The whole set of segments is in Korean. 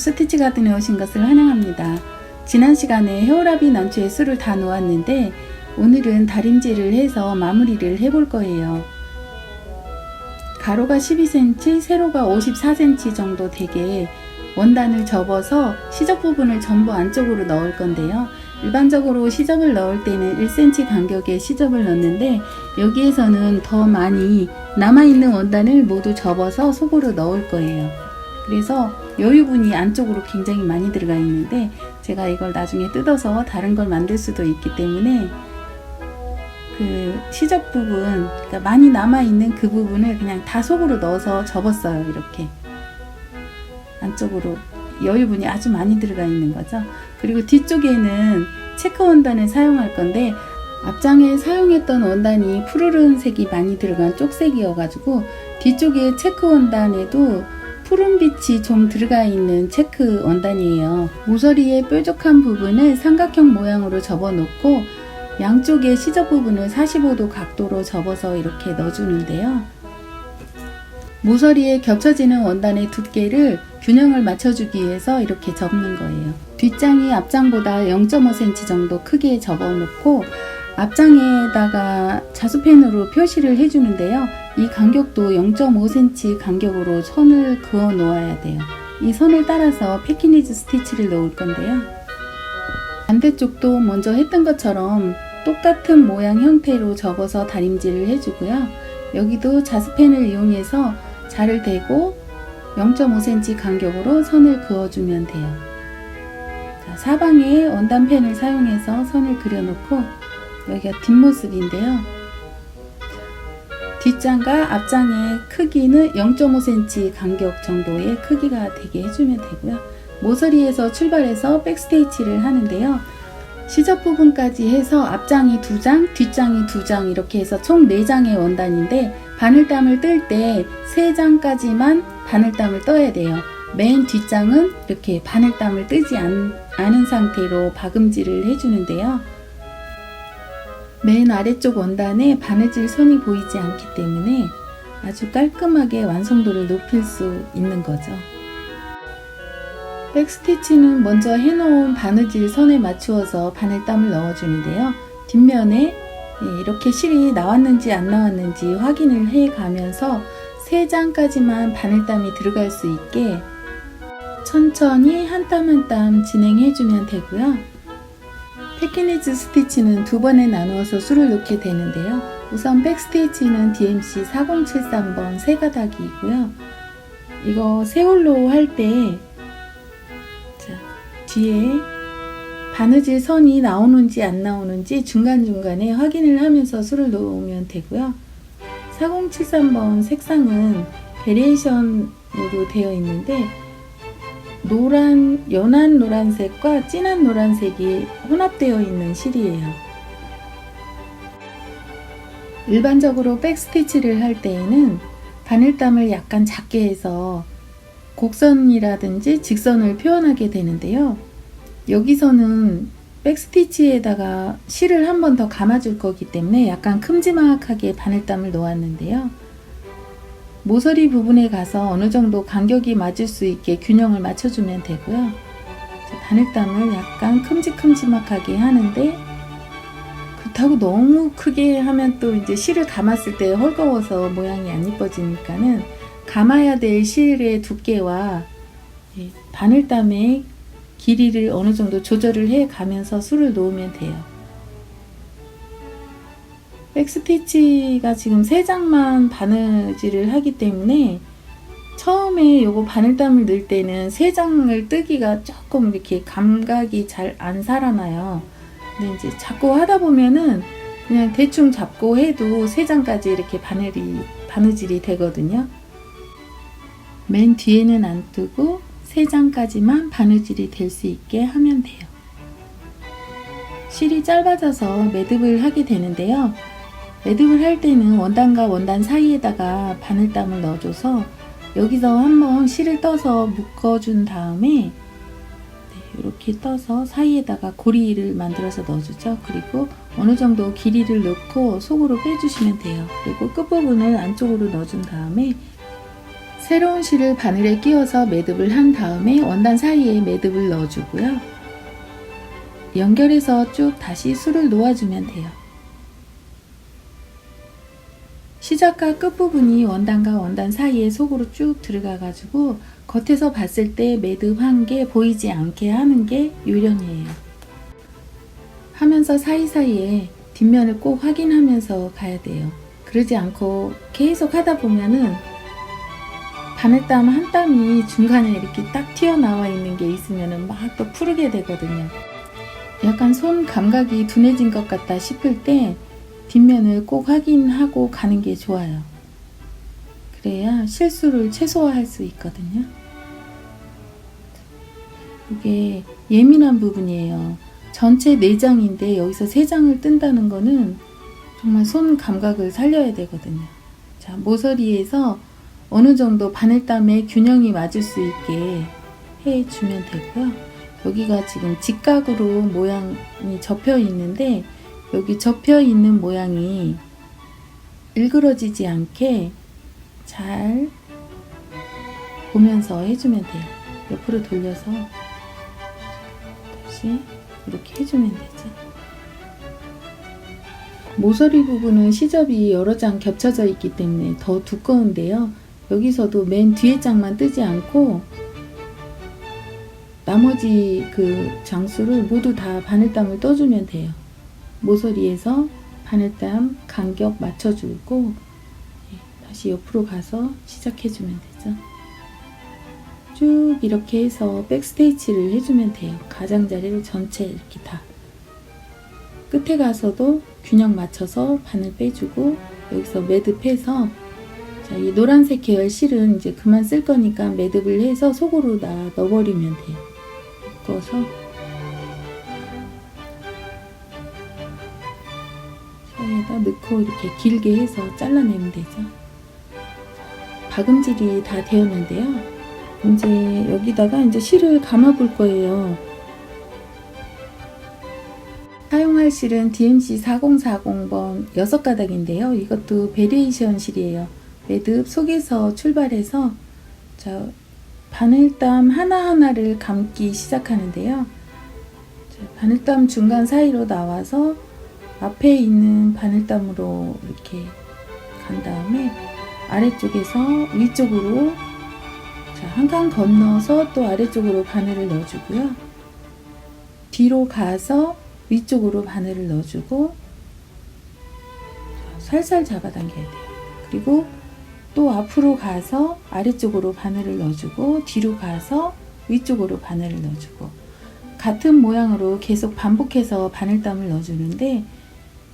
스티치 가든에 오신 것을 환영합니다. 지난 시간에 헤어라비 난초에 술을 다 놓았는데 오늘은 다림질을 해서 마무리를 해볼 거예요. 가로가 12cm, 세로가 54cm 정도 되게 원단을 접어서 시접 부분을 전부 안쪽으로 넣을 건데요. 일반적으로 시접을 넣을 때는 1cm 간격의 시접을 넣는데 여기에서는 더 많이 남아있는 원단을 모두 접어서 속으로 넣을 거예요. 그래서 여유분이 안쪽으로 굉장히 많이 들어가 있는데 제가 이걸 나중에 뜯어서 다른 걸 만들 수도 있기 때문에 그 시접 부분, 그러니까 많이 남아있는 그 부분을 그냥 다 속으로 넣어서 접었어요. 이렇게 안쪽으로 여유분이 아주 많이 들어가 있는 거죠. 그리고 뒤쪽에는 체크 원단을 사용할 건데 앞장에 사용했던 원단이 푸르른색이 많이 들어간 쪽색이어 가지고 뒤쪽에 체크 원단에도 푸른빛이 좀 들어가 있는 체크 원단이에요. 모서리의 뾰족한 부분을 삼각형 모양으로 접어 놓고 양쪽의 시접 부분을 45도 각도로 접어서 이렇게 넣어주는데요. 모서리에 겹쳐지는 원단의 두께를 균형을 맞춰주기 위해서 이렇게 접는 거예요. 뒷장이 앞장보다 0.5cm 정도 크게 접어 놓고 앞장에다가 자수펜으로 표시를 해주는데요. 이 간격도 0.5cm 간격으로 선을 그어 놓아야 돼요. 이 선을 따라서 패키니즈 스티치를 놓을 건데요. 반대쪽도 먼저 했던 것처럼 똑같은 모양 형태로 접어서 다림질을 해주고요. 여기도 자수펜을 이용해서 자를 대고 0.5cm 간격으로 선을 그어주면 돼요. 자, 사방에 원단펜을 사용해서 선을 그려놓고 여기가 뒷모습인데요. 뒷장과 앞장의 크기는 0.5cm 간격 정도의 크기가 되게 해주면 되고요. 모서리에서 출발해서 백스티치를 하는데요. 시접 부분까지 해서 앞장이 2장, 뒷장이 2장 이렇게 해서 총 4장의 원단인데 바늘땀을 뜰 때 3장까지만 바늘땀을 떠야 돼요. 맨 뒷장은 이렇게 바늘땀을 뜨지 않은 상태로 박음질을 해주는데요. 맨 아래쪽 원단에 바느질 선이 보이지 않기 때문에 아주 깔끔하게 완성도를 높일 수 있는 거죠. 백스티치는 먼저 해놓은 바느질 선에 맞추어서 바늘땀을 넣어주는데요. 뒷면에 이렇게 실이 나왔는지 안 나왔는지 확인을 해 가면서 3장까지만 바늘땀이 들어갈 수 있게 천천히 한 땀 한 땀 진행해 주면 되고요. 패키니즈 스티치는 2번에 나누어서 수를 놓게 되는데요. 우선 백스티치는 DMC 4073번 3가닥이고요. 이거 세홀로 할 때 뒤에 바느질 선이 나오는지 안 나오는지 중간중간에 확인을 하면서 수를 놓으면 되고요. 4073번 색상은 베리에이션으로 되어 있는데 연한 노란색과 진한 노란색이 혼합되어 있는 실이에요. 일반적으로 백스티치를 할 때에는 바늘땀을 약간 작게 해서 곡선이라든지 직선을 표현하게 되는데요. 여기서는 백스티치에다가 실을 한 번 더 감아줄 거기 때문에 약간 큼지막하게 바늘땀을 놓았는데요. 모서리 부분에 가서 어느 정도 간격이 맞을 수 있게 균형을 맞춰주면 되고요. 바늘땀을 약간 큼직큼직하게 하는데 그렇다고 너무 크게 하면 또 이제 실을 감았을 때 헐거워서 모양이 안 이뻐지니까는 감아야 될 실의 두께와 바늘땀의 길이를 어느 정도 조절을 해 가면서 수를 놓으면 돼요. 백스티치가 지금 3장만 바느질을 하기 때문에 처음에 요거 바늘땀을 넣을 때는 3장을 뜨기가 조금 이렇게 감각이 잘 안 살아나요. 근데 이제 자꾸 하다 보면은 그냥 대충 잡고 해도 3장까지 이렇게 바느질이 되거든요. 맨 뒤에는 안 뜨고 3장까지만 바느질이 될 수 있게 하면 돼요. 실이 짧아져서 매듭을 하게 되는데요. 매듭을 할 때는 원단과 원단 사이에다가 바늘땀을 넣어줘서 여기서 한번 실을 떠서 묶어준 다음에 이렇게 떠서 사이에다가 고리를 만들어서 넣어주죠. 그리고 어느 정도 길이를 넣고 속으로 빼주시면 돼요. 그리고 끝부분을 안쪽으로 넣어준 다음에 새로운 실을 바늘에 끼워서 매듭을 한 다음에 원단 사이에 매듭을 넣어주고요. 연결해서 쭉 다시 술을 놓아주면 돼요. 시작과 끝부분이 원단과 원단 사이에 속으로 쭉 들어가 가지고 겉에서 봤을 때 매듭 한 게 보이지 않게 하는 게 요령이에요. 하면서 사이사이에 뒷면을 꼭 확인하면서 가야 돼요. 그러지 않고 계속 하다 보면은 바늘땀 한 땀이 중간에 이렇게 딱 튀어나와 있는 게 있으면은 막 또 푸르게 되거든요. 약간 손 감각이 둔해진 것 같다 싶을 때 뒷면을 꼭 확인하고 가는 게 좋아요. 그래야 실수를 최소화할 수 있거든요. 이게 예민한 부분이에요. 전체 4장인데 여기서 3장을 뜬다는 거는 정말 손 감각을 살려야 되거든요. 자, 모서리에서 어느 정도 바늘땀의 균형이 맞을 수 있게 해주면 되고요. 여기가 지금 직각으로 모양이 접혀 있는데 여기 접혀 있는 모양이 일그러지지 않게 잘 보면서 해주면 돼요. 옆으로 돌려서 다시 이렇게 해주면 되죠. 모서리 부분은 시접이 여러 장 겹쳐져 있기 때문에 더 두꺼운데요. 여기서도 맨 뒤에 장만 뜨지 않고 나머지 그 장수를 모두 다 바늘땀을 떠주면 돼요. 모서리에서 바늘땀 간격 맞춰주고 다시 옆으로 가서 시작해주면 되죠. 쭉 이렇게 해서 백스티치를 해주면 돼요. 가장자리를 전체 이렇게 다. 끝에 가서도 균형 맞춰서 바늘 빼주고 여기서 매듭해서 자, 이 노란색 계열 실은 이제 그만 쓸 거니까 매듭을 해서 속으로 다 넣어버리면 돼요. 묶어서 사이에다 넣고 이렇게 길게 해서 잘라내면 되죠. 박음질이 다 되었는데요. 이제 여기다가 이제 실을 감아 볼 거예요. 사용할 실은 DMC 4040번 6가닥인데요. 이것도 베리에이션 실이에요. 매듭 속에서 출발해서 자, 바늘땀 하나하나를 감기 시작하는데요. 자, 바늘땀 중간 사이로 나와서 앞에 있는 바늘땀으로 이렇게 간 다음에 아래쪽에서 위쪽으로 한 칸 건너서 또 아래쪽으로 바늘을 넣어주고요. 뒤로 가서 위쪽으로 바늘을 넣어주고 살살 잡아당겨야 돼요. 그리고 또 앞으로 가서 아래쪽으로 바늘을 넣어주고 뒤로 가서 위쪽으로 바늘을 넣어주고 같은 모양으로 계속 반복해서 바늘땀을 넣어주는데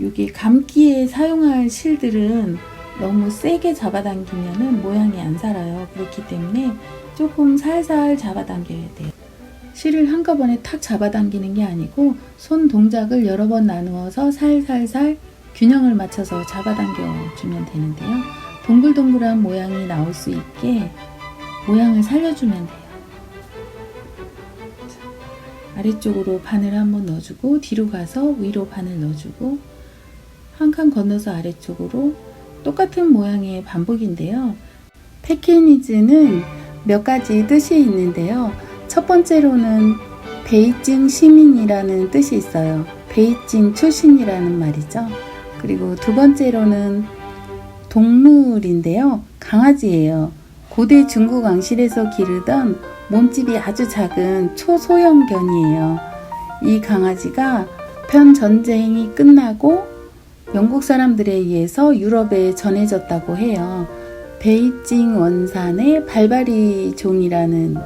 여기 감기에 사용할 실들은 너무 세게 잡아당기면 모양이 안 살아요. 그렇기 때문에 조금 살살 잡아당겨야 돼요. 실을 한꺼번에 탁 잡아당기는 게 아니고 손 동작을 여러 번 나누어서 살살살 균형을 맞춰서 잡아당겨 주면 되는데요. 동글동글한 모양이 나올 수 있게 모양을 살려주면 돼요. 아래쪽으로 바늘 한번 넣어주고 뒤로 가서 위로 바늘 넣어주고 한 칸 건너서 아래쪽으로 똑같은 모양의 반복인데요. 페키니즈는 몇 가지 뜻이 있는데요. 첫 번째로는 베이징 시민이라는 뜻이 있어요. 베이징 출신이라는 말이죠. 그리고 두 번째로는 동물인데요. 강아지예요. 고대 중국 왕실에서 기르던 몸집이 아주 작은 초소형견이에요. 이 강아지가 편 전쟁이 끝나고 영국 사람들에 의해서 유럽에 전해졌다고 해요. 베이징 원산의 발바리 종이라는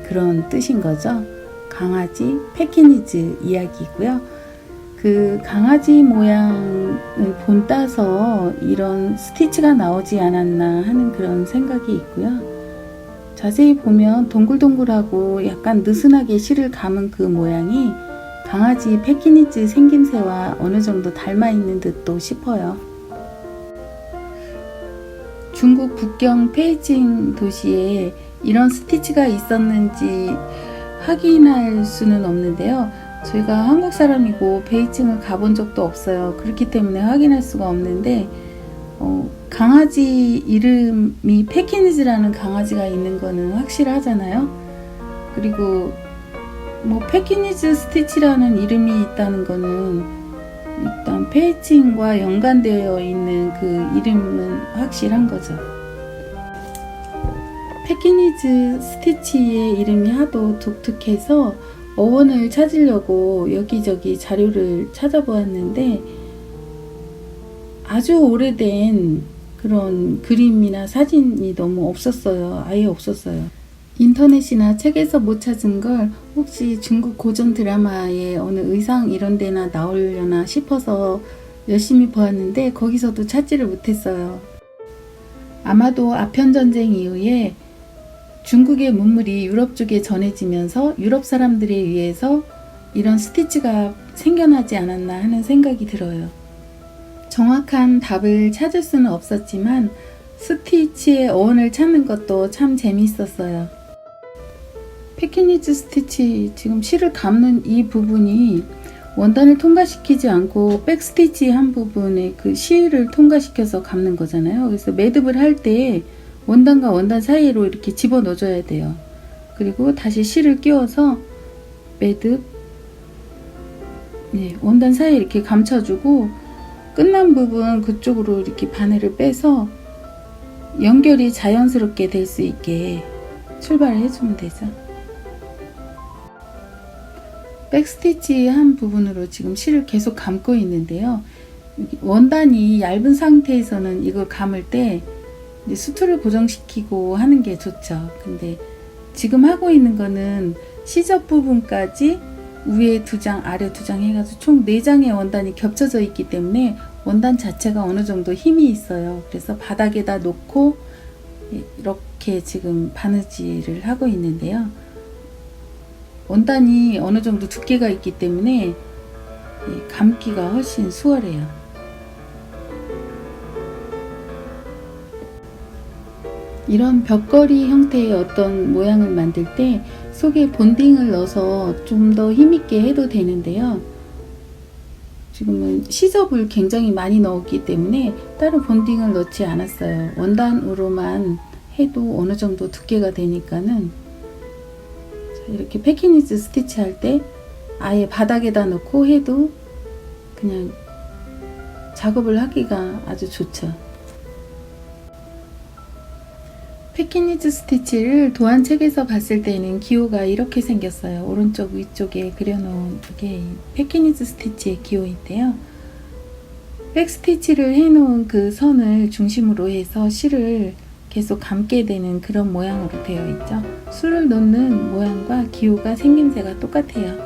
그런 뜻인 거죠. 강아지 페키니즈 이야기고요. 그 강아지 모양을 본따서 이런 스티치가 나오지 않았나 하는 그런 생각이 있고요. 자세히 보면 동글동글하고 약간 느슨하게 실을 감은 그 모양이 강아지 페키니즈 생김새와 어느 정도 닮아 있는 듯도 싶어요. 중국 북경 베이징 도시에 이런 스티치가 있었는지 확인할 수는 없는데요. 저희가 한국 사람이고 베이징을 가본 적도 없어요. 그렇기 때문에 확인할 수가 없는데 강아지 이름이 페키니즈라는 강아지가 있는 거는 확실하잖아요. 그리고 뭐 페키니즈 스티치라는 이름이 있다는 거는 일단 페이칭과 연관되어 있는 그 이름은 확실한 거죠. 페키니즈 스티치의 이름이 하도 독특해서 어원을 찾으려고 여기저기 자료를 찾아보았는데 아주 오래된 그런 그림이나 사진이 너무 없었어요. 아예 없었어요. 인터넷이나 책에서 못 찾은 걸 혹시 중국 고전 드라마의 어느 의상 이런 데나 나오려나 싶어서 열심히 보았는데 거기서도 찾지를 못했어요. 아마도 아편전쟁 이후에 중국의 문물이 유럽 쪽에 전해지면서 유럽 사람들에 의해서 이런 스티치가 생겨나지 않았나 하는 생각이 들어요. 정확한 답을 찾을 수는 없었지만 스티치의 어원을 찾는 것도 참 재미있었어요. 페키니즈 스티치 지금 실을 감는 이 부분이 원단을 통과시키지 않고 백스티치 한 부분에 그 실을 통과시켜서 감는 거잖아요. 그래서 매듭을 할 때 원단과 원단 사이로 이렇게 집어 넣어줘야 돼요. 그리고 다시 실을 끼워서 매듭, 원단 사이에 이렇게 감춰주고 끝난 부분 그쪽으로 이렇게 바늘을 빼서 연결이 자연스럽게 될 수 있게 출발을 해주면 되죠. 백스티치 한 부분으로 지금 실을 계속 감고 있는데요. 원단이 얇은 상태에서는 이걸 감을 때 이제 수틀을 고정시키고 하는 게 좋죠. 근데 지금 하고 있는 거는 시접 부분까지 위에 2장, 아래 2장 해가지고 총 4장의 원단이 겹쳐져 있기 때문에 원단 자체가 어느 정도 힘이 있어요. 그래서 바닥에다 놓고 이렇게 지금 바느질을 하고 있는데요. 원단이 어느 정도 두께가 있기 때문에 감기가 훨씬 수월해요. 이런 벽걸이 형태의 어떤 모양을 만들 때 속에 본딩을 넣어서 좀 더 힘있게 해도 되는데요. 지금은 시접을 굉장히 많이 넣었기 때문에 따로 본딩을 넣지 않았어요. 원단으로만 해도 어느 정도 두께가 되니까는 이렇게 페키니즈 스티치 할 때 아예 바닥에다 놓고 해도 그냥 작업을 하기가 아주 좋죠. 페키니즈 스티치를 도안책에서 봤을 때는 기호가 이렇게 생겼어요. 오른쪽 위쪽에 그려놓은 게 페키니즈 스티치의 기호인데요. 백스티치를 해놓은 그 선을 중심으로 해서 실을 계속 감게 되는 그런 모양으로 되어 있죠. 술을 놓는 모양과 기호가 생김새가 똑같아요.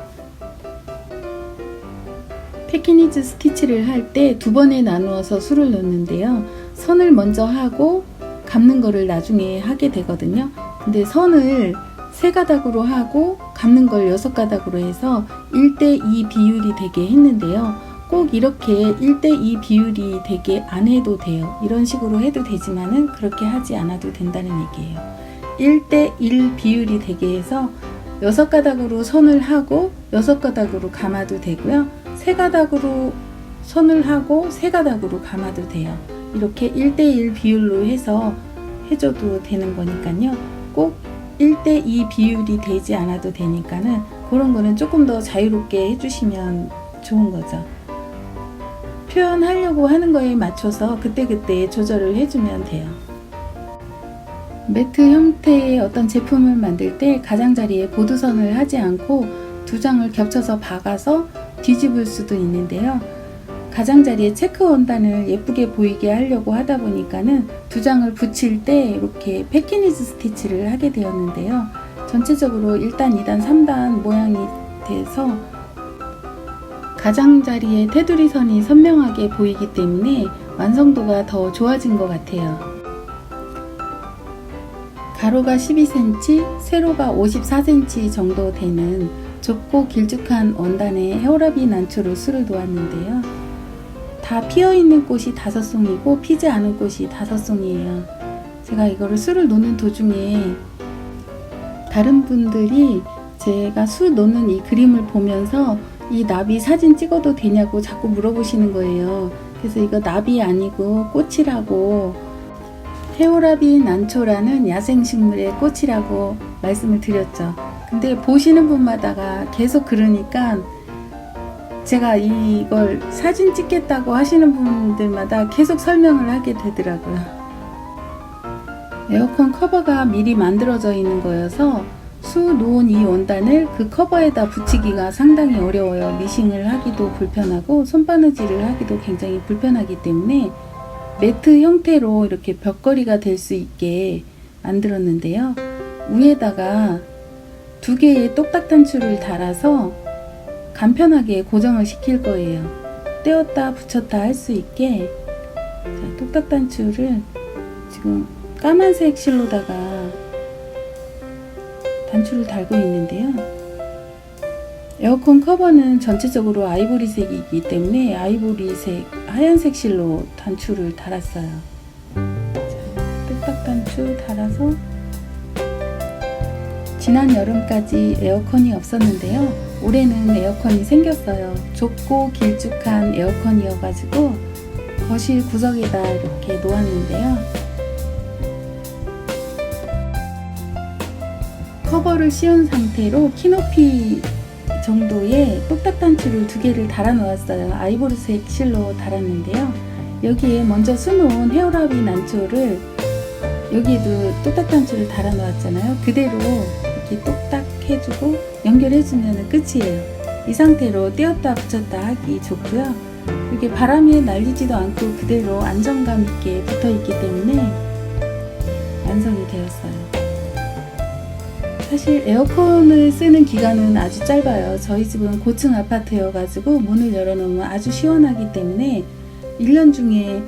페키니즈 스티치를 할 때 2번에 나누어서 술을 놓는데요. 선을 먼저 하고 감는 거를 나중에 하게 되거든요. 근데 선을 3가닥으로 하고 감는 걸 6가닥으로 해서 1:2 비율이 되게 했는데요. 꼭 이렇게 1:2 비율이 되게 안 해도 돼요. 이런 식으로 해도 되지만은 그렇게 하지 않아도 된다는 얘기예요. 1:1 비율이 되게 해서 6가닥으로 선을 하고 6가닥으로 감아도 되고요. 3가닥으로 선을 하고 3가닥으로 감아도 돼요. 이렇게 1:1 비율로 해서 해줘도 되는 거니까요. 꼭 1:2 비율이 되지 않아도 되니까는 그런 거는 조금 더 자유롭게 해주시면 좋은 거죠. 표현하려고 하는 거에 맞춰서 그때그때 조절을 해주면 돼요. 매트 형태의 어떤 제품을 만들 때 가장자리에 보드선을 하지 않고 2장을 겹쳐서 박아서 뒤집을 수도 있는데요. 가장자리에 체크 원단을 예쁘게 보이게 하려고 하다 보니까는 2장을 붙일 때 이렇게 페키니즈 스티치를 하게 되었는데요. 전체적으로 1단, 2단, 3단 모양이 돼서 가장자리에 테두리 선이 선명하게 보이기 때문에 완성도가 더 좋아진 것 같아요. 가로가 12cm, 세로가 54cm 정도 되는 좁고 길쭉한 원단에 헤어라비 난초로 술을 놓았는데요. 다 피어있는 꽃이 5송이고 피지 않은 꽃이 5송이에요. 제가 이거를 술을 놓는 도중에 다른 분들이 제가 술 놓는 이 그림을 보면서 이 나비 사진 찍어도 되냐고 자꾸 물어보시는 거예요. 그래서 이거 나비 아니고 꽃이라고, 헤오라비 난초라는 야생식물의 꽃이라고 말씀을 드렸죠. 근데 보시는 분마다가 계속 그러니까 제가 이걸 사진 찍겠다고 하시는 분들마다 계속 설명을 하게 되더라고요. 에어컨 커버가 미리 만들어져 있는 거여서 수, 노온, 이 원단을 그 커버에다 붙이기가 상당히 어려워요. 미싱을 하기도 불편하고 손바느질을 하기도 굉장히 불편하기 때문에 매트 형태로 이렇게 벽걸이가 될 수 있게 만들었는데요. 위에다가 2개의 똑딱 단추를 달아서 간편하게 고정을 시킬 거예요. 떼었다 붙였다 할 수 있게. 자, 똑딱 단추를 지금 까만색 실로다가 단추를 달고 있는데요. 에어컨 커버는 전체적으로 아이보리색이기 때문에 아이보리색 하얀색 실로 단추를 달았어요. 자, 똑딱 단추 달아서 지난 여름까지 에어컨이 없었는데요. 올해는 에어컨이 생겼어요. 좁고 길쭉한 에어컨이어가지고 거실 구석에다 이렇게 놓았는데요. 커버를 씌운 상태로 키높이 정도의 똑딱 단추를 2개를 달아 놓았어요. 아이보리색 실로 달았는데요. 여기에 먼저 수놓은 헤어라비 난초를 여기에도 똑딱 단추를 달아 놓았잖아요. 그대로 이렇게 똑딱 해주고 연결해주면 끝이에요. 이 상태로 떼었다 붙였다 하기 좋고요. 이게 바람에 날리지도 않고 그대로 안정감 있게 붙어 있기 때문에 완성이 되었어요. 사실 에어컨을 쓰는 기간은 아주 짧아요. 저희 집은 고층 아파트여가지고 문을 열어놓으면 아주 시원하기 때문에 1년 중에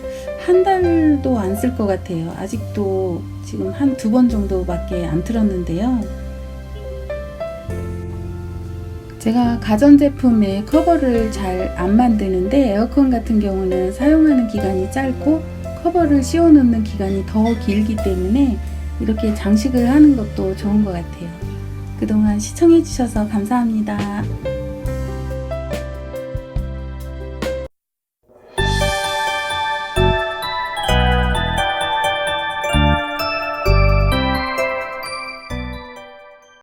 한 달도 안 쓸 것 같아요. 아직도 지금 한 2번 정도밖에 안 틀었는데요. 제가 가전제품의 커버를 잘 안 만드는데 에어컨 같은 경우는 사용하는 기간이 짧고 커버를 씌워 놓는 기간이 더 길기 때문에 이렇게 장식을 하는 것도 좋은 것 같아요. 그동안 시청해 주셔서 감사합니다.